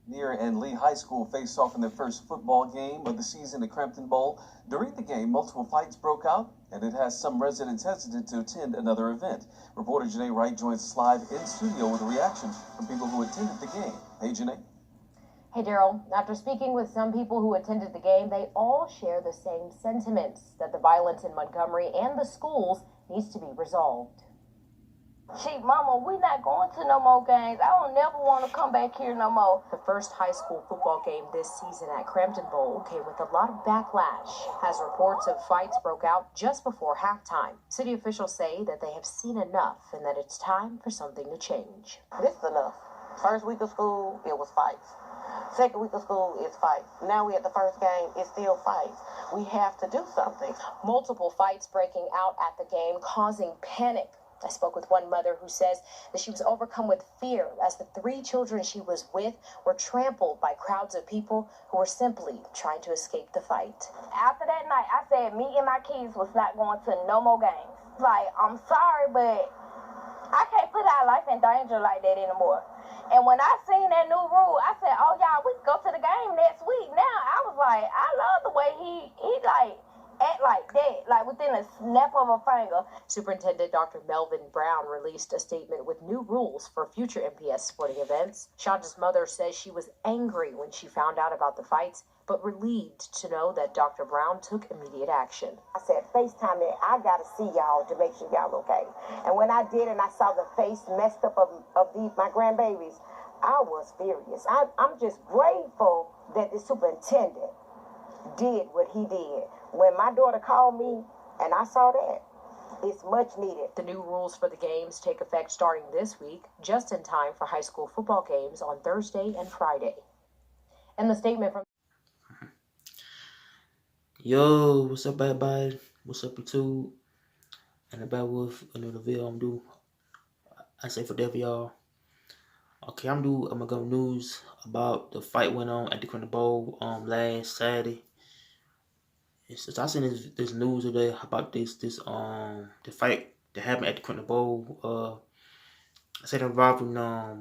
Lanier and Lee High School faced off in their first football game of the season at Crampton Bowl. During the game, multiple fights broke out, and it has some residents hesitant to attend another event. Reporter Janae Wright joins us live in studio with a reaction from people who attended the game. Hey, Janae. Hey, Daryl. After speaking with some people who attended the game, they all share the same sentiments, that the violence in Montgomery and the schools needs to be resolved. Chief, Mama, we not going to no more games. I don't never want to come back here no more. The first high school football game this season at Crampton Bowl came with a lot of backlash, as reports of fights broke out just before halftime. City officials say that they have seen enough and that it's time for something to change. This is enough. First week of school, it was fights. Second week of school, it's fights. Now we at the first game, it's still fights. We have to do something. Multiple fights breaking out at the game, causing panic. I spoke with one mother who says that she was overcome with fear as the 3 children she was with were trampled by crowds of people who were simply trying to escape the fight. After that night, I said me and my kids was not going to no more games. Like, I'm sorry, but I can't put our life in danger like that anymore. And when I seen that new rule, I said, oh, y'all, we can go to the game next week. Now, I was like, I love the way he like, act like that, like within a snap of a finger. Superintendent Dr. Melvin Brown released a statement with new rules for future MPS sporting events. Chandra's mother says she was angry when she found out about the fights, but relieved to know that Dr. Brown took immediate action. I said, FaceTime me. I got to see y'all to make sure y'all okay. And when I did and I saw the face messed up of my grandbabies, I was furious. I'm just grateful that the superintendent did what he did. When my daughter called me and I saw that, it's much needed. The new rules for the games take effect starting this week, just in time for high school football games on Thursday and Friday. And the statement from Yo, what's up, everybody? What's up, YouTube? And about with another video I'm do. I say for that for y'all. Okay, I'm gonna go news about the fight went on at the Crampton Bowl last Saturday. I seen this news today about the fight that happened at the Crampton Bowl. I said involving I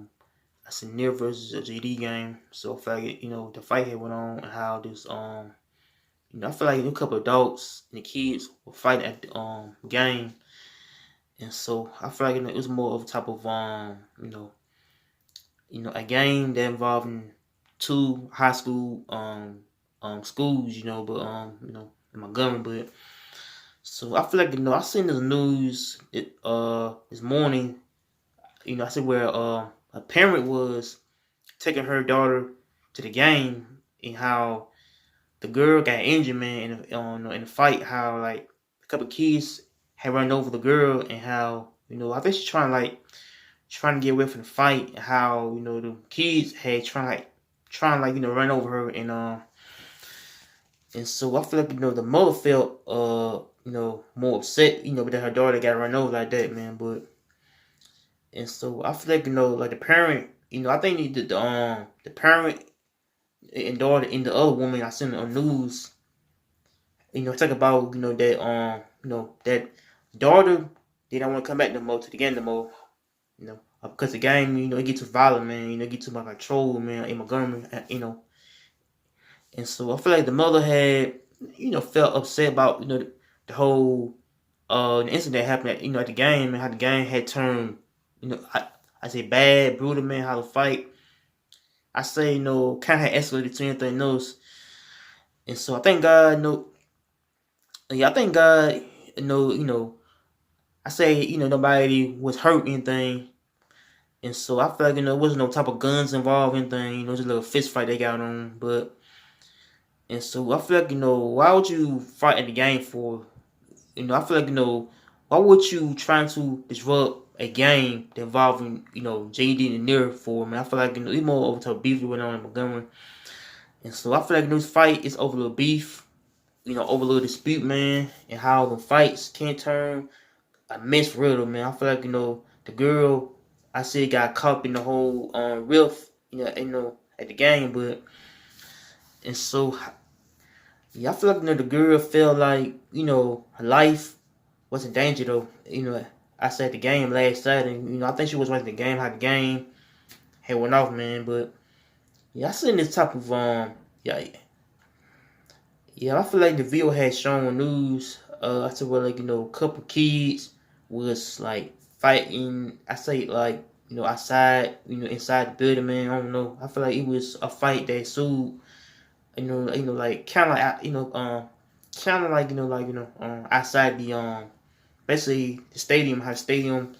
said Near versus a GD game. So I feel like the fight had went on and how this I feel like a couple of adults and the kids were fighting at the game, and so I feel like it was more of a type of a game that involving 2 high school schools, but in Montgomery. But so I feel like I seen the news this morning. I see where a parent was taking her daughter to the game and how the girl got injured, man, in the fight. How like a couple of kids had run over the girl, and how I think she's trying to get away from the fight. And how the kids had trying to run over her, and so I feel like the mother felt more upset that her daughter got run over like that, man. But and so I feel like like the parent, I think the parent and daughter and the other woman I seen on news, talk about that that daughter, they don't want to come back no more to the game no more, because the game it gets too violent, man, it gets too much control, man, in Montgomery, and so I feel like the mother had felt upset about the whole the incident that happened at the game, and how the game had turned I say bad, brutal, man, how the fight I say, kind of had escalated to anything else. And so I thank God, I thank God, I say, nobody was hurt anything. And so I feel like, there wasn't no type of guns involved, anything, just a little fist fight they got on. And so I feel like, why would you fight in the game for? I feel like, why would you try to disrupt a game that involving, JD and Near for, man? I feel like, it's more over to beef that went on in Montgomery. And so I feel like this fight is over a little beef, over a little dispute, man, and how the fights can turn a mess for real, man. I feel like, the girl, I said, got caught in the whole riff, at the game, but, and so, yeah, I feel like, the girl felt like, her life was in danger, though. I said the game last Saturday, I think she was watching the game, how the game had went off, man, but, Yeah, I seen this type of yeah, yeah. I feel like the video had shown news. I said well, like a couple kids was like fighting. I say like outside, inside the building, man. I don't know. I feel like it was a fight that sued. Like kind of like kind of like outside the basically the stadium. How the stadium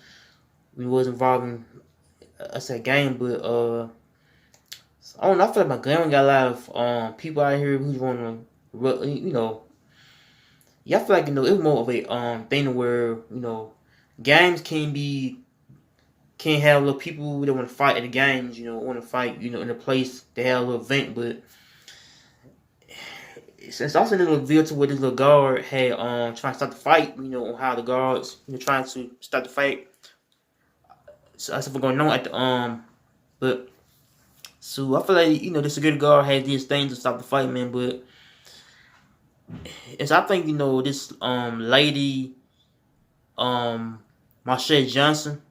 was involving us that game, but I don't know. I feel like Montgomery got a lot of people out here who's want to, yeah. I feel like it was more of a thing where games can have little people that want to fight at the games, want to fight, in a place they have a little event, but it's also a little video to where this little guard had trying to start the fight, on how the guards trying to start the fight. So that's what's going on at the but so I feel like the security guard had these things to stop the fight, man. But I think this lady Marshall Johnson,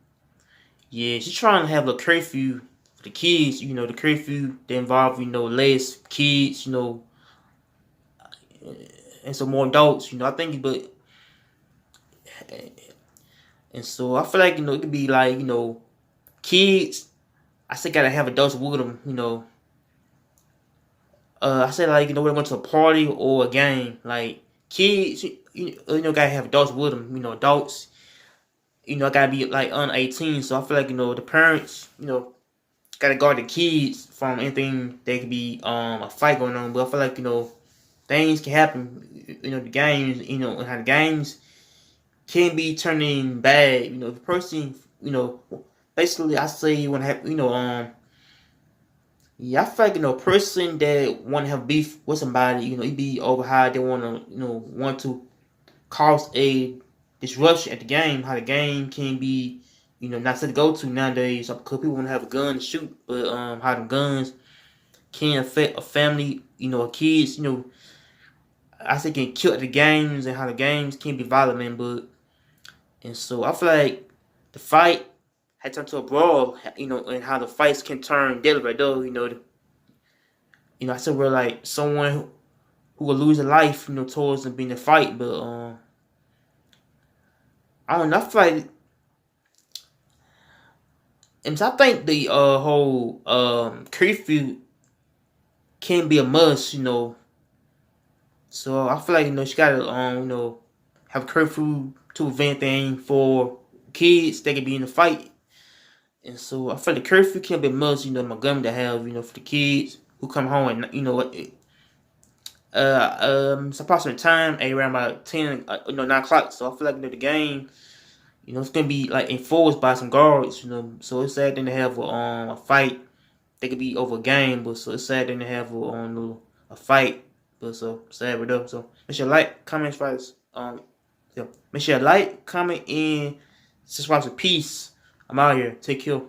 yeah, she's trying to have a curfew for the kids. The curfew that involve less kids, and some more adults. I think, but and so I feel like it could be like kids. I still gotta have adults with them. I said like we're going to a party or a game. Like kids, gotta have adults with them. Adults, gotta be like under 18. So I feel like the parents, gotta guard the kids from anything that could be a fight going on. But I feel like things can happen. The games, and how the games can be turning bad. The person, basically I say when have yeah, I feel like a person that want to have beef with somebody, it be over how they want to cause a disruption at the game. How the game can be, not to go to nowadays. Because people want to have a gun to shoot, but how the guns can affect a family, kids, I say can kill at the games and how the games can be violent, man. But and so I feel like the fight had turned to a brawl, and how the fights can turn deadly right though, I said we're like someone who will lose a life, towards them being a fight, but I don't know, I feel like, and so I think the whole curfew can be a must, so I feel like she gotta have a curfew to prevent thing for kids that could be in the fight. And so I feel the curfew can be a must, Montgomery to have, for the kids who come home and it's approximate time around about 10, 9 o'clock. So I feel like the game, it's gonna be like enforced by some guards, So it's sad thing to have a fight. They could be over a game, but so it's sad thing to have a fight. But so sad with them. So make sure you like, comment, subscribe. Yeah. Make sure you like, comment, and subscribe to peace. I'm out here. Take care.